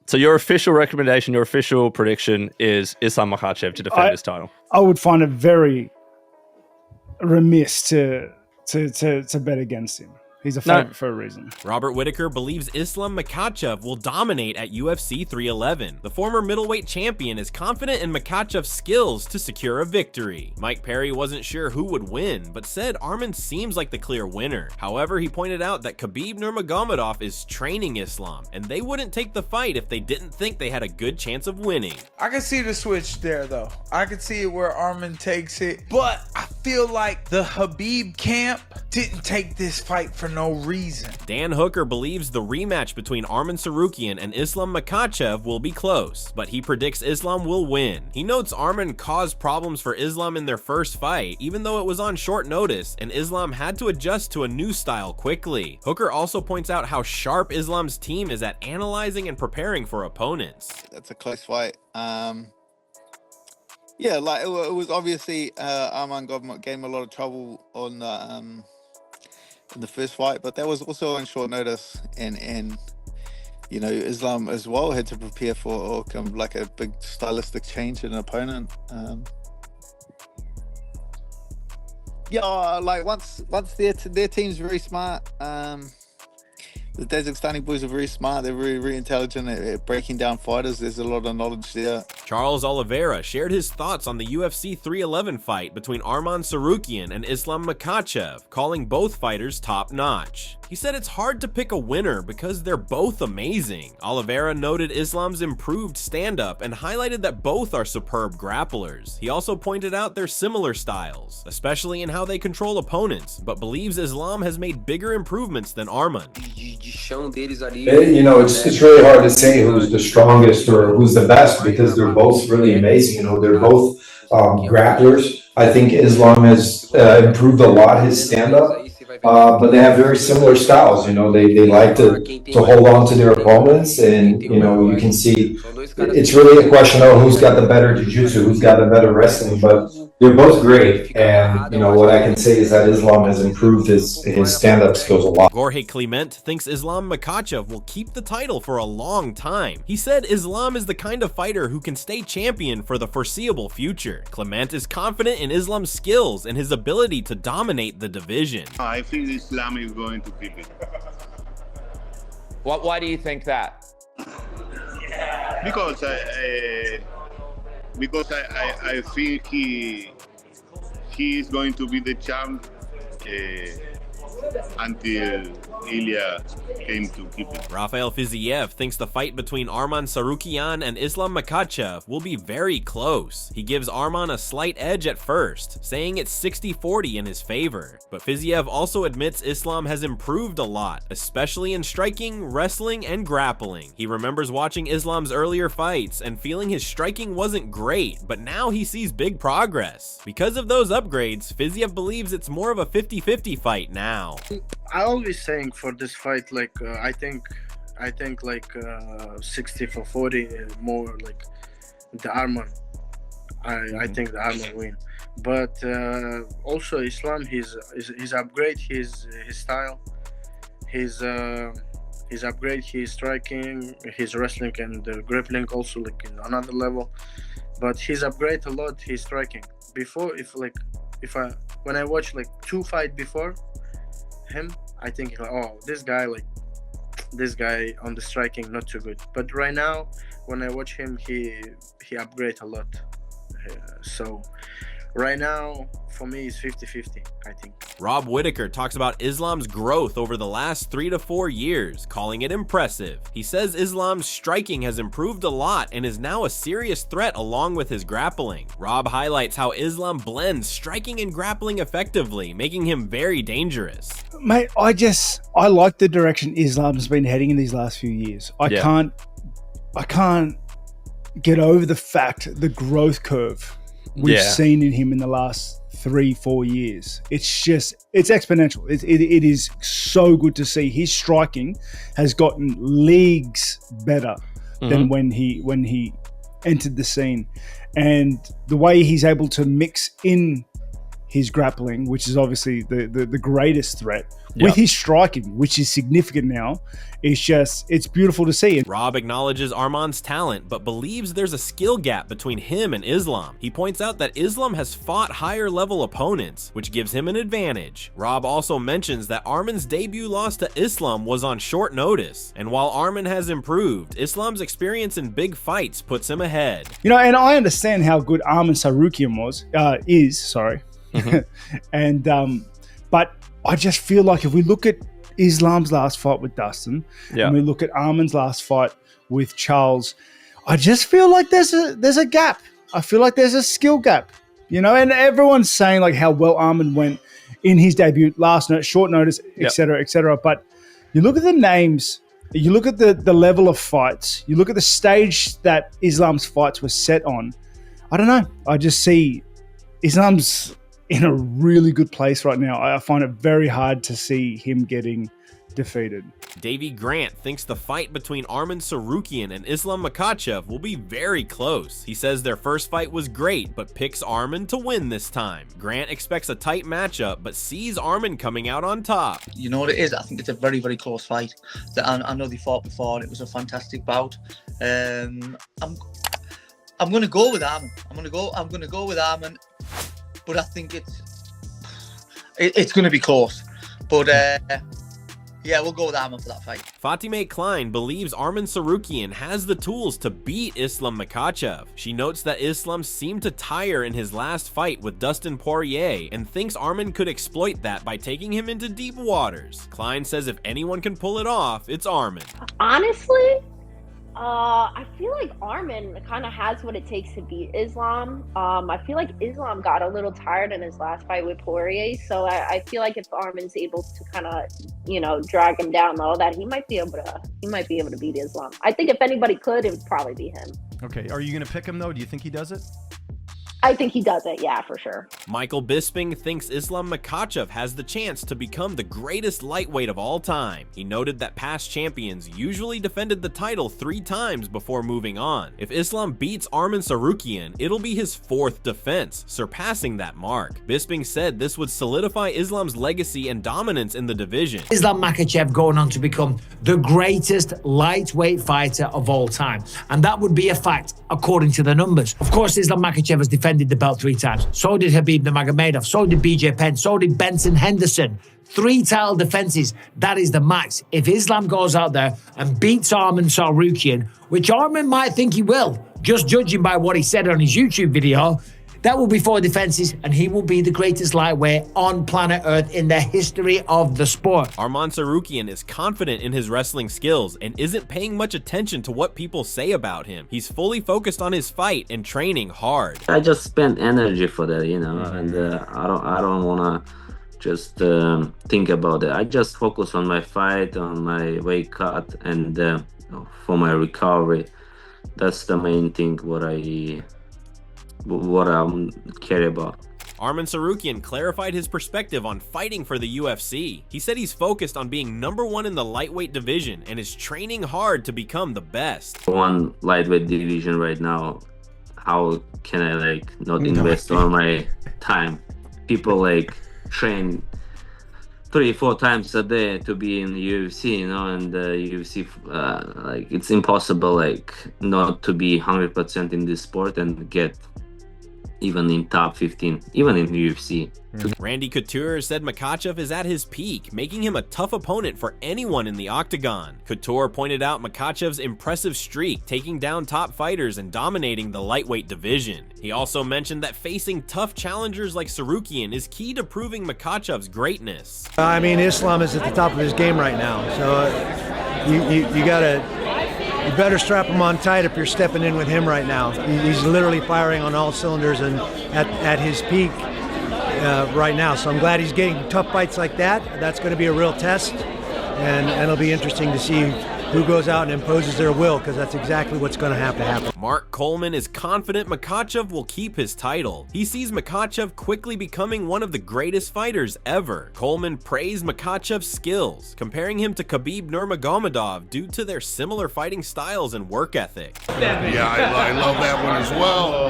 So your official recommendation, your official prediction is Islam Makhachev to defend his title. I would find it very remiss to bet against him. He's a favorite for a reason. Robert Whittaker believes Islam Makhachev will dominate at UFC 311. The former middleweight champion is confident in Makhachev's skills to secure a victory. Mike Perry wasn't sure who would win, but said Arman seems like the clear winner. However, he pointed out that Khabib Nurmagomedov is training Islam, and they wouldn't take the fight if they didn't think they had a good chance of winning. I can see the switch there, though. I can see it where Arman takes it, but I feel like the Khabib camp didn't take this fight for no reason. Dan Hooker believes the rematch between Arman Tsarukyan and Islam Makhachev will be close, but he predicts Islam will win. He notes Arman caused problems for Islam in their first fight, even though it was on short notice, and Islam had to adjust to a new style quickly. Hooker also points out how sharp Islam's team is at analyzing and preparing for opponents. That's a close fight. Yeah, like it was obviously Arman gave him a lot of trouble on in the first fight, but that was also on short notice, and you know, Islam as well had to prepare for like a big stylistic change in an opponent. Yeah, like once their team's very smart. The Dagestan boys are very smart. They're very, very intelligent at breaking down fighters. There's a lot of knowledge there. Charles Oliveira shared his thoughts on the UFC 311 fight between Arman Tsarukyan and Islam Makhachev, calling both fighters top-notch. He said it's hard to pick a winner because they're both amazing. Oliveira noted Islam's improved stand-up and highlighted that both are superb grapplers. He also pointed out their similar styles, especially in how they control opponents, but believes Islam has made bigger improvements than Arman. You know, it's really hard to say who's the strongest or who's the best because they're both really amazing. You know, they're both grapplers. I think Islam has improved a lot his stand-up, but they have very similar styles. You know, they like to hold on to their opponents, and you know, you can see it's really a question of who's got the better jiu-jitsu, who's got the better wrestling, but they're both great. And you know, what I can say is that Islam has improved his stand-up skills a lot. Jorge Clement thinks Islam Makhachev will keep the title for a long time. He said Islam is the kind of fighter who can stay champion for the foreseeable future. Clement is confident in Islam's skills and his ability to dominate the division. I think Islam is going to keep it. Why do you think that? Because I think he is going to be the champ until Ilya came to keep it. Rafael Fiziev thinks the fight between Arman Tsarukyan and Islam Makhachev will be very close. He gives Arman a slight edge at first, saying it's 60-40 in his favor. But Fiziev also admits Islam has improved a lot, especially in striking, wrestling, and grappling. He remembers watching Islam's earlier fights and feeling his striking wasn't great, but now he sees big progress. Because of those upgrades, Fiziev believes it's more of a 50-50 fight now. I always saying for this fight, like I think like 60-40 more like the Arman. I think the Arman win, but also Islam he's upgrade his style, his upgrade his striking, his wrestling and grappling also like in another level, but he's upgrade a lot his striking. Before when I watch like 2 fights before him, I think oh this guy on the striking not too good, but right now when I watch him he upgrade a lot, so right now for me it's 50-50 I think. Rob Whittaker talks about Islam's growth over the last 3 to 4 years, calling it impressive. He says Islam's striking has improved a lot and is now a serious threat along with his grappling. Rob highlights how Islam blends striking and grappling effectively, making him very dangerous. Mate, I like the direction Islam's been heading in these last few years. I can't get over the fact, the growth curve we've seen in him in the last 3-4 years. It's exponential. It is so good to see. His striking has gotten leagues better than when he entered the scene, and the way he's able to mix in his grappling, which is obviously the greatest threat, with his striking, which is significant now. It's beautiful to see. Rob acknowledges Arman's talent, but believes there's a skill gap between him and Islam. He points out that Islam has fought higher level opponents, which gives him an advantage. Rob also mentions that Arman's debut loss to Islam was on short notice, and while Arman has improved, Islam's experience in big fights puts him ahead. You know, and I understand how good Arman Sarukian is. And but I just feel like if we look at Islam's last fight with Dustin, and we look at Arman's last fight with Charles, I just feel like there's a gap. I feel like there's a skill gap, you know. And everyone's saying like how well Arman went in his debut short notice, etc., etc. But you look at the names, you look at the level of fights, you look at the stage that Islam's fights were set on. I don't know. I just see Islam's in a really good place right now. I find it very hard to see him getting defeated. Davey Grant thinks the fight between Arman Sarukian and Islam Makhachev will be very close. He says their first fight was great, but picks Arman to win this time. Grant expects a tight matchup, but sees Arman coming out on top. You know what it is? I think it's a very, very close fight. I know they fought before, and it was a fantastic bout. I'm going to go with Arman. I'm going to go with Arman. But I think it's going to be close. But yeah, we'll go with Arman for that fight. Fatime Klein believes Arman Sarukian has the tools to beat Islam Makhachev. She notes that Islam seemed to tire in his last fight with Dustin Poirier and thinks Arman could exploit that by taking him into deep waters. Klein says if anyone can pull it off, it's Arman. Honestly, I feel like Arman kind of has what it takes to beat Islam. I feel like Islam got a little tired in his last fight with Poirier, so I feel like if Arman's able to kind of, you know, drag him down low, that he might be able to beat Islam. I think if anybody could, it would probably be him. Okay, are you going to pick him though? Do you think he does it? I think he does it, yeah, for sure. Michael Bisping thinks Islam Makhachev has the chance to become the greatest lightweight of all time. He noted that past champions usually defended the title 3 times before moving on. If Islam beats Arman Sarukian, it'll be his 4th defense, surpassing that mark. Bisping said this would solidify Islam's legacy and dominance in the division. Islam Makhachev going on to become the greatest lightweight fighter of all time. And that would be a fact according to the numbers. Of course, Islam Makhachev has defended the belt 3 times. So did Khabib Nurmagomedov. So did BJ Penn. So did Benson Henderson. 3 title defenses. That is the max. If Islam goes out there and beats Arman Sarukian, which Arman might think he will, just judging by what he said on his YouTube video, that will be 4 defenses, and he will be the greatest lightweight on planet Earth in the history of the sport. Arman Sarukian is confident in his wrestling skills and isn't paying much attention to what people say about him. He's fully focused on his fight and training hard. I just spent energy for that, you know, and I don't want to just think about it. I just focus on my fight, on my weight cut, and for my recovery. That's the main thing what I'm care about. Arman Sarukian clarified his perspective on fighting for the UFC. He said he's focused on being #1 in the lightweight division and is training hard to become the best. One lightweight division right now, how can I not invest all my time? People train 3-4 times a day to be in the UFC, you know, and the UFC, it's impossible not to be 100% in this sport and get even in top 15, even in the UFC. Randy Couture said Makhachev is at his peak, making him a tough opponent for anyone in the octagon. Couture pointed out Makhachev's impressive streak, taking down top fighters and dominating the lightweight division. He also mentioned that facing tough challengers like Sarukian is key to proving Makhachev's greatness. I mean, Islam is at the top of his game right now, so you better strap him on tight if you're stepping in with him right now. He's literally firing on all cylinders and at his peak right now. So I'm glad he's getting tough fights like that. That's going to be a real test, and it'll be interesting to see who goes out and imposes their will, because that's exactly what's going to have to happen. Mark Coleman is confident Makhachev will keep his title. He sees Makhachev quickly becoming one of the greatest fighters ever. Coleman praised Makhachev's skills, comparing him to Khabib Nurmagomedov due to their similar fighting styles and work ethic. Yeah, I love that one as well.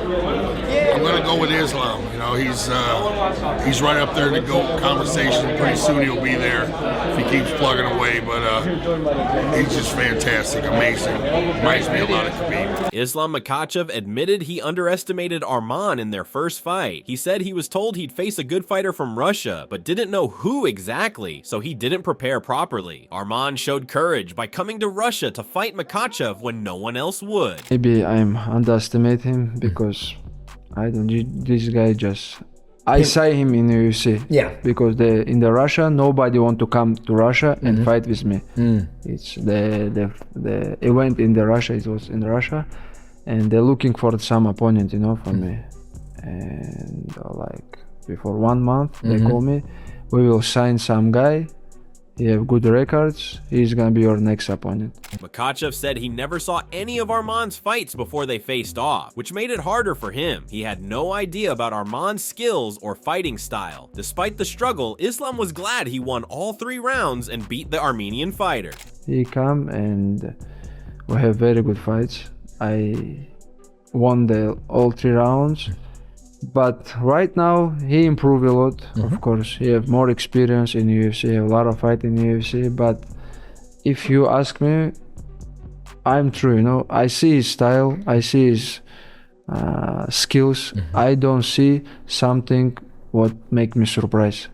I'm gonna go with Islam. You know, he's right up there in the GOAT conversation. Pretty soon he'll be there if he keeps plugging away. But he's just fantastic, amazing. Reminds me a lot of Khabib. Islam Makhachev admitted he underestimated Arman in their first fight. He said he was told he'd face a good fighter from Russia, but didn't know who exactly, so he didn't prepare properly. Arman showed courage by coming to Russia to fight Makhachev when no one else would. Maybe I'm underestimate him because I don't. This guy just. I saw him in UFC. Yeah. Because in the Russia, nobody want to come to Russia and fight with me. It's the event in the Russia. It was in Russia, and they're looking for some opponent, you know, for me. And like before 1 month, they call me. We will sign some guy. He have good records. He's gonna be your next opponent. Makhachev said he never saw any of Arman's fights before they faced off, which made it harder for him. He had no idea about Arman's skills or fighting style. Despite the struggle, Islam was glad he won all 3 rounds and beat the Armenian fighter. He come and we have very good fights. I won all 3 rounds. But right now he improved a lot. Of course, he have more experience in UFC, have a lot of fight in UFC. But if you ask me, I'm true. You know, I see his style, I see his skills. I don't see something what make me surprised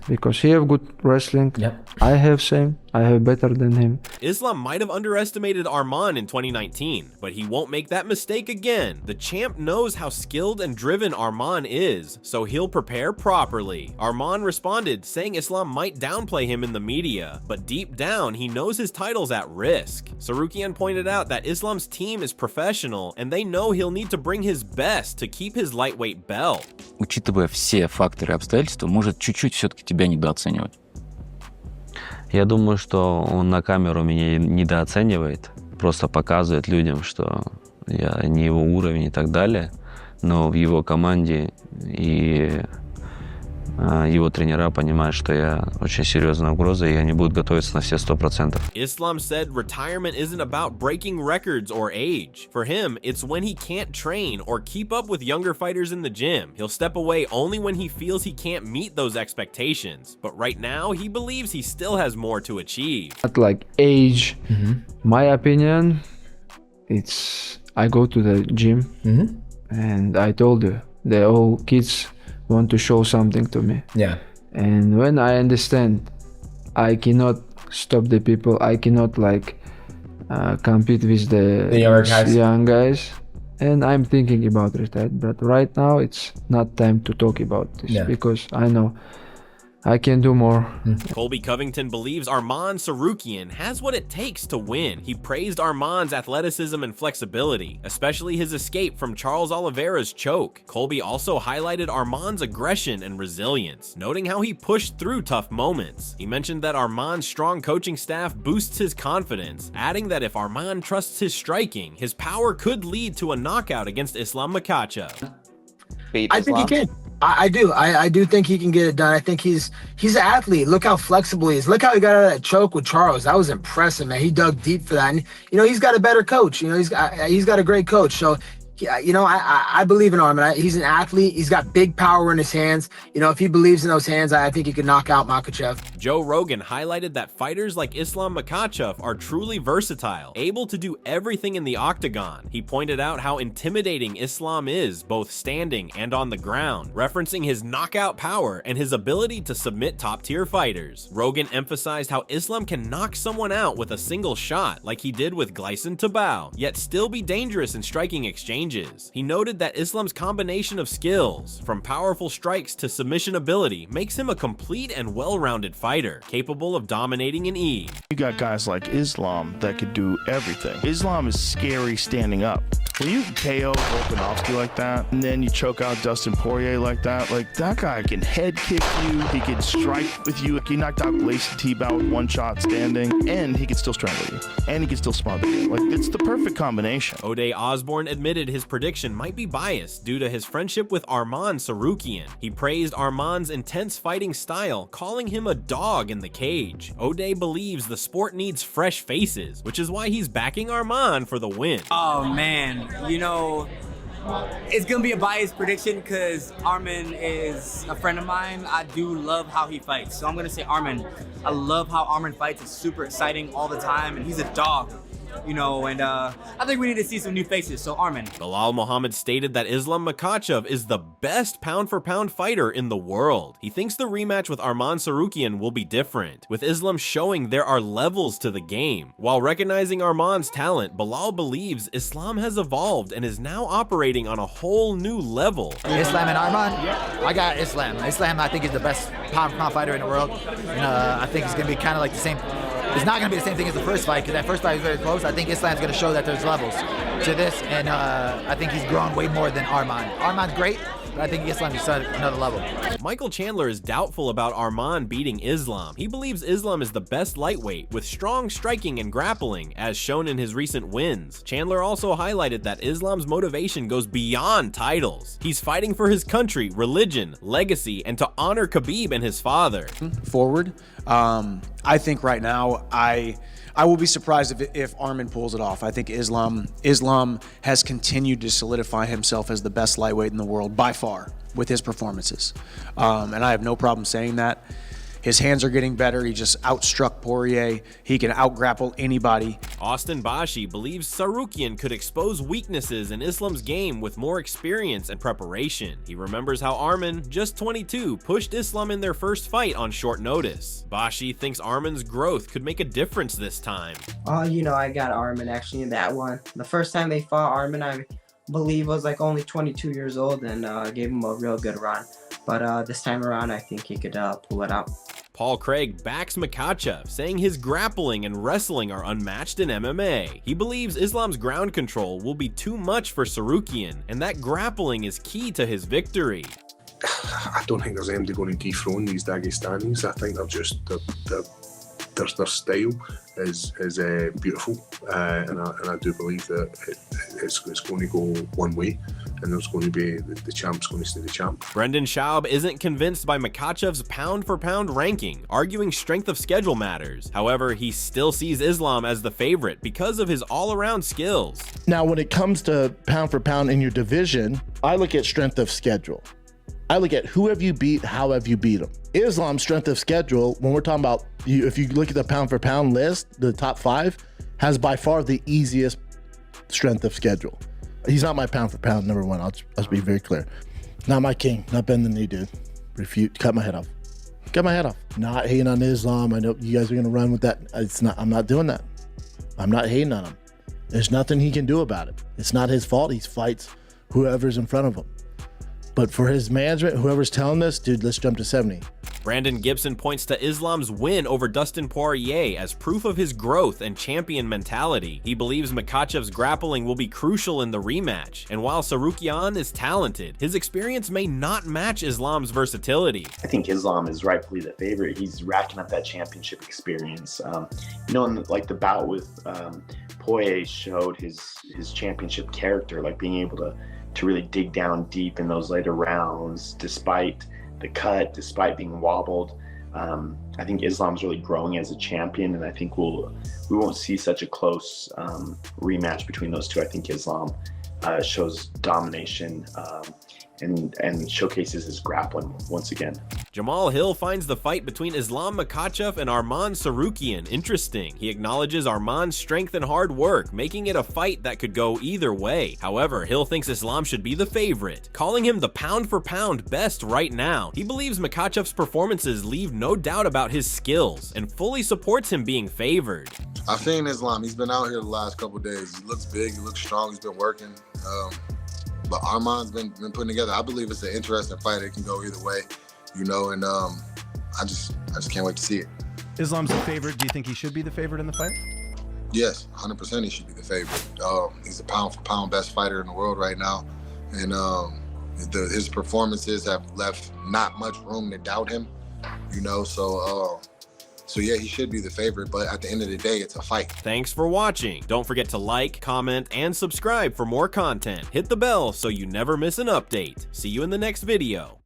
because he have good wrestling. I have same. I have better than him. Islam might have underestimated Arman in 2019, but he won't make that mistake again. The champ knows how skilled and driven Arman is, so he'll prepare properly. Arman responded, saying Islam might downplay him in the media, but deep down, he knows his title's at risk. Sarukian pointed out that Islam's team is professional, and they know he'll need to bring his best to keep his lightweight belt. Учитывая все факторы и обстоятельства, может чуть-чуть все-таки тебя недооценивать. Я думаю, что он на камеру меня недооценивает, просто показывает людям, что я не его уровень и так далее, но в его команде и его тренера понимают, что я очень серьезная угроза, и они будут готовиться на все 100%. Islam said retirement isn't about breaking records or age. For him, it's when he can't train or keep up with younger fighters in the gym. He'll step away only when he feels he can't meet those expectations. But right now, he believes he still has more to achieve. Not like age, my opinion, it's I go to the gym and I told you, the all kids want to show something to me. Yeah. And when I understand, I cannot stop the people. I cannot like compete with the younger guys. Young guys. And I'm thinking about retire. But right now, it's not time to talk about this because I know I can do more. Colby Covington believes Arman Sarukian has what it takes to win. He praised Arman's athleticism and flexibility, especially his escape from Charles Oliveira's choke. Colby also highlighted Arman's aggression and resilience, noting how he pushed through tough moments. He mentioned that Arman's strong coaching staff boosts his confidence, adding that if Arman trusts his striking, his power could lead to a knockout against Islam Makhachev. I think he can. I do think he can get it done. I think he's an athlete. Look how flexible he is. Look how he got out of that choke with Charles. That was impressive, man. He dug deep for that. And he's got a better coach. He's got a great coach. So I believe in Arman. He's an athlete. He's got big power in his hands. If he believes in those hands, I think he could knock out Makhachev. Joe Rogan highlighted that fighters like Islam Makhachev are truly versatile, able to do everything in the octagon. He pointed out how intimidating Islam is, both standing and on the ground, referencing his knockout power and his ability to submit top-tier fighters. Rogan emphasized how Islam can knock someone out with a single shot, like he did with Gleison Tibau, yet still be dangerous in striking exchanges. He noted that Islam's combination of skills, from powerful strikes to submission ability, makes him a complete and well-rounded fighter, capable of dominating in ease. You got guys like Islam that could do everything. Islam is scary standing up. When you KO Volkanovski like that, and then you choke out Dustin Poirier like that guy can head kick you, he can strike with you. He knocked out Gleison Tibau with one shot standing, and he can still strangle you, and he can still smother you. It's the perfect combination. O'Day Osborne admitted his prediction might be biased due to his friendship with Arman Sarukian. He praised Arman's intense fighting style, calling him a dog in the cage. O'Day believes the sport needs fresh faces, which is why he's backing Arman for the win. Oh man, It's gonna be a biased prediction because Arman is a friend of mine. I do love how he fights, so I'm gonna say Arman. I love how Arman fights. It's super exciting all the time, and he's a dog. You know, and I think we need to see some new faces, so Arman. Bilal Muhammad stated that Islam Makhachev is the best pound-for-pound fighter in the world. He thinks the rematch with Arman Tsarukyan will be different, with Islam showing there are levels to the game. While recognizing Arman's talent, Bilal believes Islam has evolved and is now operating on a whole new level. Islam and Arman? I got Islam. Islam, I think, is the best pound-for-pound fighter in the world. I think it's going to be kind of like the same. It's not going to be the same thing as the first fight, because that first fight was very close. I think Islam's going to show that there's levels to this, and I think he's grown way more than Arman. Arman's great, but I think Islam is at another level. Michael Chandler is doubtful about Arman beating Islam. He believes Islam is the best lightweight with strong striking and grappling, as shown in his recent wins. Chandler also highlighted that Islam's motivation goes beyond titles. He's fighting for his country, religion, legacy, and to honor Khabib and his father. Forward, I think right now I will be surprised if Arman pulls it off. I think Islam has continued to solidify himself as the best lightweight in the world by far with his performances, and I have no problem saying that. His hands are getting better. He just outstruck Poirier. He can outgrapple anybody. Austin Bashi believes Tsarukyan could expose weaknesses in Islam's game with more experience and preparation. He remembers how Arman, just 22, pushed Islam in their first fight on short notice. Bashi thinks Arman's growth could make a difference this time. I got Arman actually in that one. The first time they fought, Arman, I believe, was like only 22 years old, and gave him a real good run. But this time around, I think he could pull it out. Paul Craig backs Makhachev, saying his grappling and wrestling are unmatched in MMA. He believes Islam's ground control will be too much for Tsarukyan, and that grappling is key to his victory. I don't think there's anybody going to dethrone these Dagestanis. I think they're just their style is beautiful, and I do believe that it's going to go one way, and there's going to be the champ's going to stay the champ. Brendan Schaub isn't convinced by Makhachev's pound-for-pound ranking, arguing strength of schedule matters. However, he still sees Islam as the favorite because of his all-around skills. Now, when it comes to pound for pound in your division, I look at strength of schedule. I look at who have you beat, how have you beat them. Islam's strength of schedule, when we're talking about, if you look at the pound for pound list, the top 5, has by far the easiest strength of schedule. He's not my pound for pound number 1. I'll be very clear. Not my king, not bend the knee, dude. Refute, cut my head off. Cut my head off. Not hating on Islam. I know you guys are gonna run with that. I'm not doing that. I'm not hating on him. There's nothing he can do about it. It's not his fault. He fights whoever's in front of him. But for his management, whoever's telling this, dude, let's jump to 70. Brandon Gibson points to Islam's win over Dustin Poirier as proof of his growth and champion mentality. He believes Makhachev's grappling will be crucial in the rematch, and while Tsarukyan is talented, his experience may not match Islam's versatility. I think Islam is rightfully the favorite. He's racking up that championship experience. In like the bout with Poirier showed his championship character, like being able to really dig down deep in those later rounds, despite the cut, despite being wobbled. I think Islam's really growing as a champion, and I think we won't see such a close rematch between those two. I think Islam shows domination and showcases his grappling once again. Jamal Hill finds the fight between Islam Makhachev and Arman Tsarukyan interesting. He acknowledges Arman's strength and hard work, making it a fight that could go either way. However, Hill thinks Islam should be the favorite, calling him the pound-for-pound best right now. He believes Makhachev's performances leave no doubt about his skills, and fully supports him being favored. I've seen Islam. He's been out here the last couple of days. He looks big. He looks strong. He's been working. But Arman's been putting together. I believe it's an interesting fight. It can go either way, and I just can't wait to see it. Islam's the favorite. Do you think he should be the favorite in the fight? Yes, 100% he should be the favorite. He's a pound-for-pound best fighter in the world right now, and his performances have left not much room to doubt him, So yeah, he should be the favorite, but at the end of the day, it's a fight. Thanks for watching. Don't forget to like, comment, and subscribe for more content. Hit the bell so you never miss an update. See you in the next video.